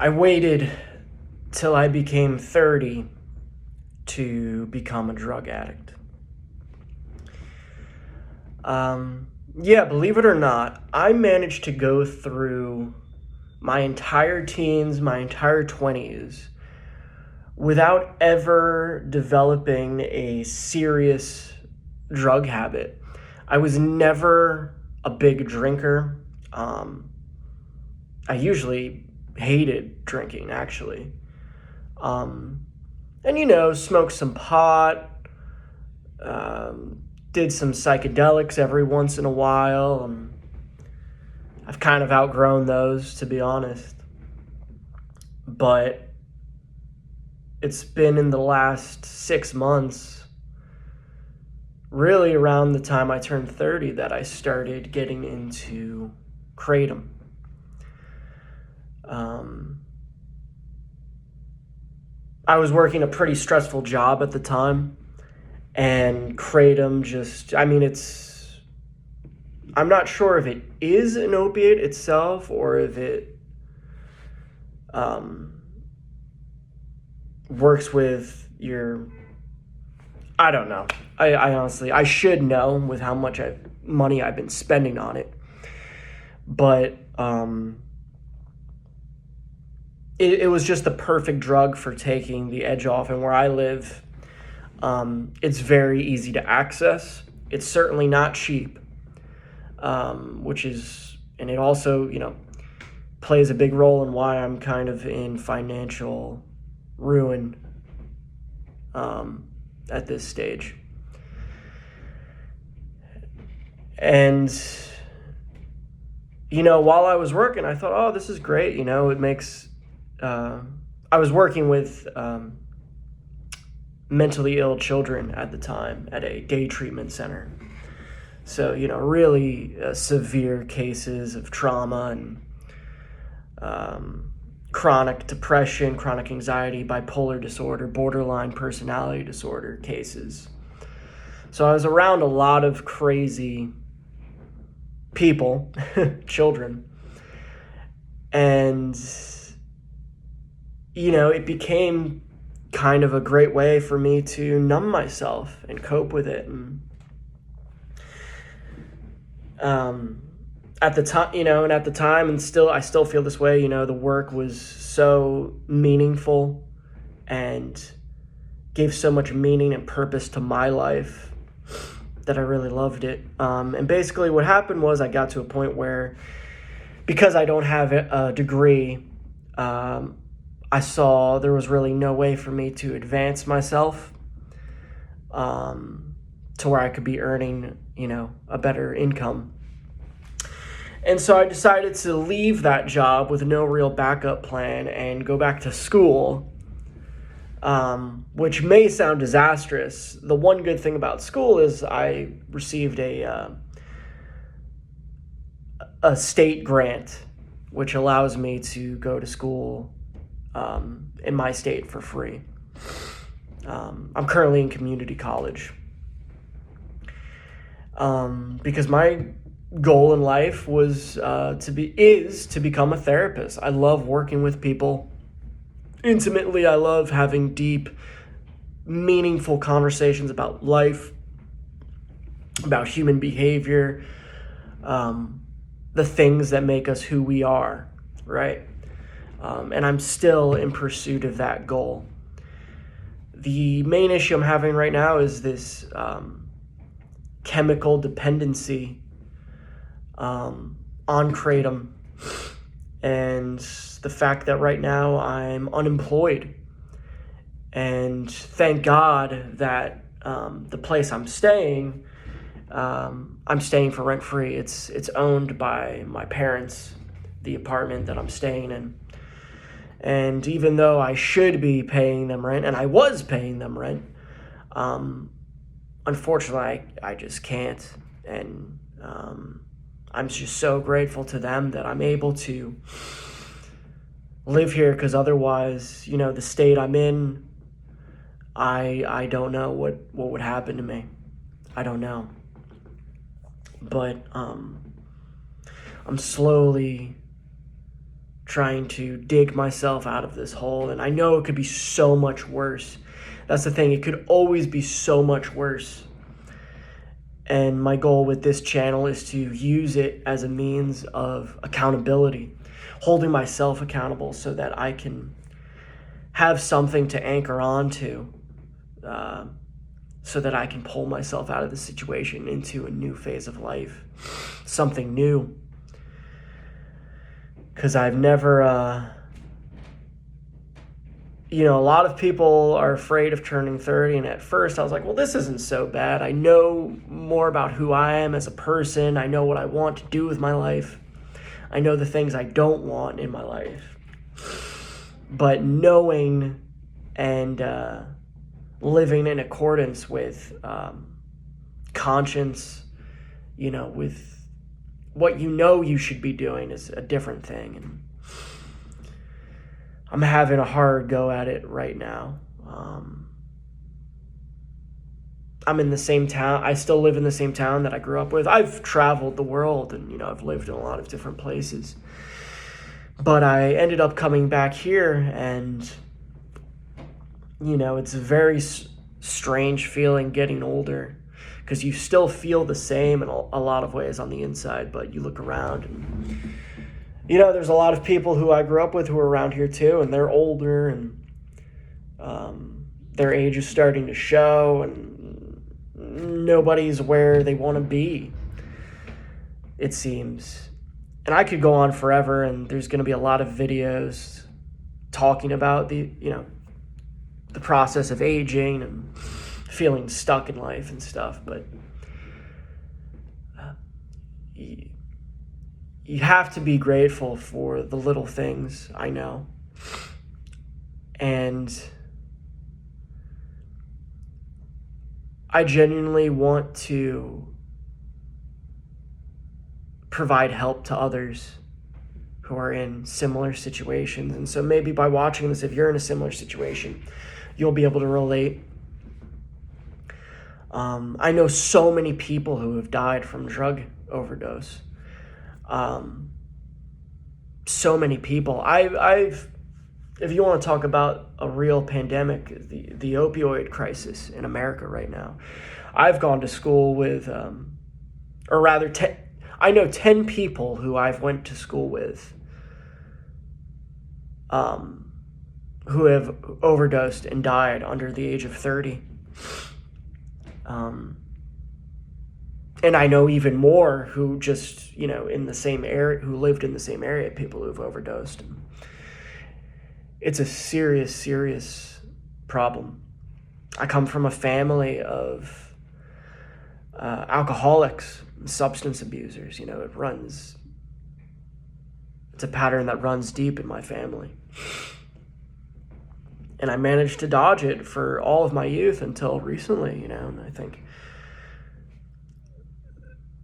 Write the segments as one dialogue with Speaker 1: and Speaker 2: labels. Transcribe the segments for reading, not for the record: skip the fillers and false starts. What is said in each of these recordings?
Speaker 1: I waited till I became 30 to become a drug addict. Yeah, believe it or not, I managed to go through my entire teens, my entire 20s, without ever developing a serious drug habit. I was never a big drinker. I usually hated drinking, actually. And smoked some pot, did some psychedelics every once in a while. I've kind of outgrown those, to be honest. But it's been in the last 6 months, really around the time I turned 30, that I started getting into kratom. I was working a pretty stressful job at the time, and kratom I'm not sure if it is an opiate itself or if it works with I don't know. I honestly, I should know with how much money I've been spending on it. But it was just the perfect drug for taking the edge off. And where I live, it's very easy to access. It's certainly not cheap, and it also, plays a big role in why I'm kind of in financial ruin at this stage. And, while I was working, I thought, oh, this is great. It makes, I was working with mentally ill children at the time at a day treatment center. So, really severe cases of trauma and chronic depression, chronic anxiety, bipolar disorder, borderline personality disorder cases. So I was around a lot of crazy people, children, and, it became kind of a great way for me to numb myself and cope with it. And at the time, and I still feel this way, the work was so meaningful and gave so much meaning and purpose to my life that I really loved it. And basically what happened was I got to a point where, because I don't have a degree, I saw there was really no way for me to advance myself to where I could be earning, a better income. And so I decided to leave that job with no real backup plan and go back to school, which may sound disastrous. The one good thing about school is I received a state grant, which allows me to go to school in my state for free. I'm currently in community college because my goal in life is to become a therapist. I love working with people intimately. I love having deep, meaningful conversations about life, about human behavior, the things that make us who we are, right? And I'm still in pursuit of that goal. The main issue I'm having right now is this chemical dependency on kratom, and the fact that right now I'm unemployed. And thank God that the place I'm staying for rent free. It's owned by my parents, the apartment that I'm staying in. And even though I should be paying them rent, and I was paying them rent, unfortunately I just can't. And I'm just so grateful to them that I'm able to live here, because otherwise, the state I'm in, I don't know what would happen to me. I don't know. But I'm slowly trying to dig myself out of this hole. And I know it could be so much worse. That's the thing. It could always be so much worse. And my goal with this channel is to use it as a means of accountability, holding myself accountable so that I can have something to anchor onto, so that I can pull myself out of the situation into a new phase of life, something new. Because I've never, a lot of people are afraid of turning 30. And at first I was like, well, this isn't so bad. I know more about who I am as a person. I know what I want to do with my life. I know the things I don't want in my life. But knowing and living in accordance with conscience, with what you should be doing is a different thing. And I'm having a hard go at it right now. I'm in the same town. I still live in the same town that I grew up with. I've traveled the world and, I've lived in a lot of different places. But I ended up coming back here and, it's a very strange feeling getting older because you still feel the same in a lot of ways on the inside, but you look around and there's a lot of people who I grew up with who are around here too, and they're older, and their age is starting to show, and nobody's where they want to be, it seems. And I could go on forever, and there's going to be a lot of videos talking about the process of aging and feeling stuck in life and stuff, but you have to be grateful for the little things, I know. And I genuinely want to provide help to others who are in similar situations. And so maybe by watching this, if you're in a similar situation, you'll be able to relate. I know so many people who have died from drug overdose. So many people. I've if you want to talk about a real pandemic, the opioid crisis in America right now, I've gone to school with, I know 10 people who I've went to school with, who have overdosed and died under the age of 30. And I know even more who just, in the same area, who lived in the same area, people who've overdosed. It's a serious, serious problem. I come from a family of alcoholics, substance abusers. It's a pattern that runs deep in my family. And I managed to dodge it for all of my youth until recently, and I think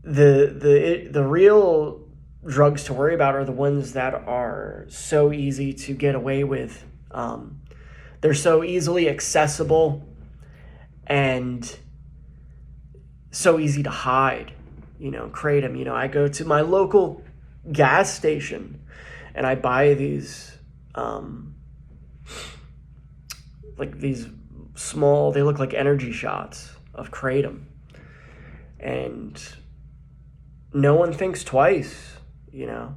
Speaker 1: the real drugs to worry about are the ones that are so easy to get away with. They're so easily accessible and so easy to hide, create them. I go to my local gas station and I buy these, these small, they look like energy shots of kratom. And no one thinks twice, and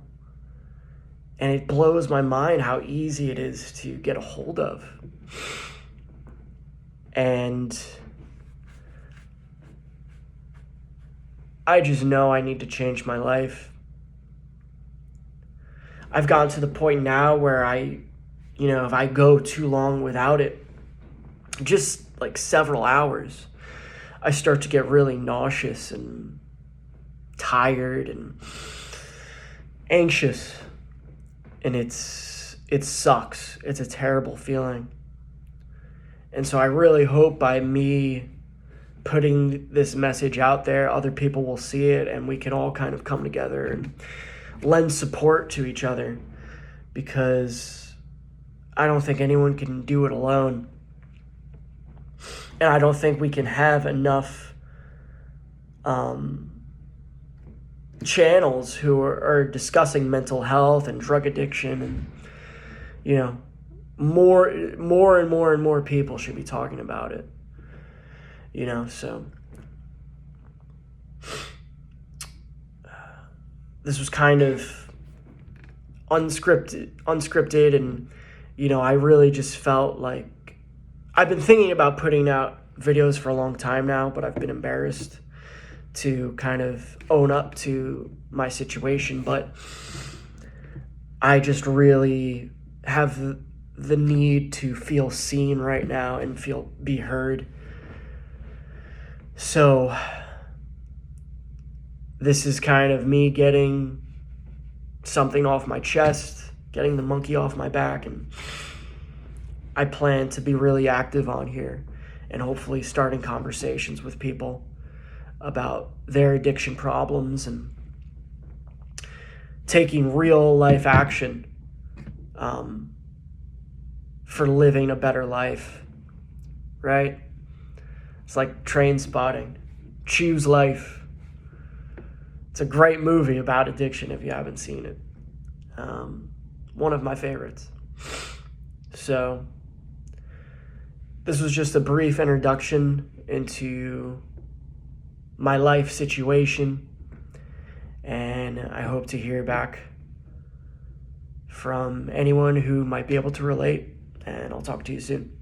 Speaker 1: it blows my mind how easy it is to get a hold of. And I just know I need to change my life. I've gotten to the point now where if I go too long without it, just like several hours, I start to get really nauseous and tired and anxious, and it sucks. It's a terrible feeling. And so I really hope by me putting this message out there, other people will see it and we can all kind of come together and lend support to each other, because I don't think anyone can do it alone. And I don't think we can have enough channels who are discussing mental health and drug addiction, and you know, more and more people should be talking about it. You know, so this was kind of unscripted, and you know, I really just felt like I've been thinking about putting out videos for a long time now, but I've been embarrassed to kind of own up to my situation. But I just really have the need to feel seen right now and be heard. So this is kind of me getting something off my chest, getting the monkey off my back, and I plan to be really active on here and hopefully starting conversations with people about their addiction problems and taking real life action for living a better life, right? It's like Train Spotting. Choose life. It's a great movie about addiction if you haven't seen it. One of my favorites. So this was just a brief introduction into my life situation, and I hope to hear back from anyone who might be able to relate, and I'll talk to you soon.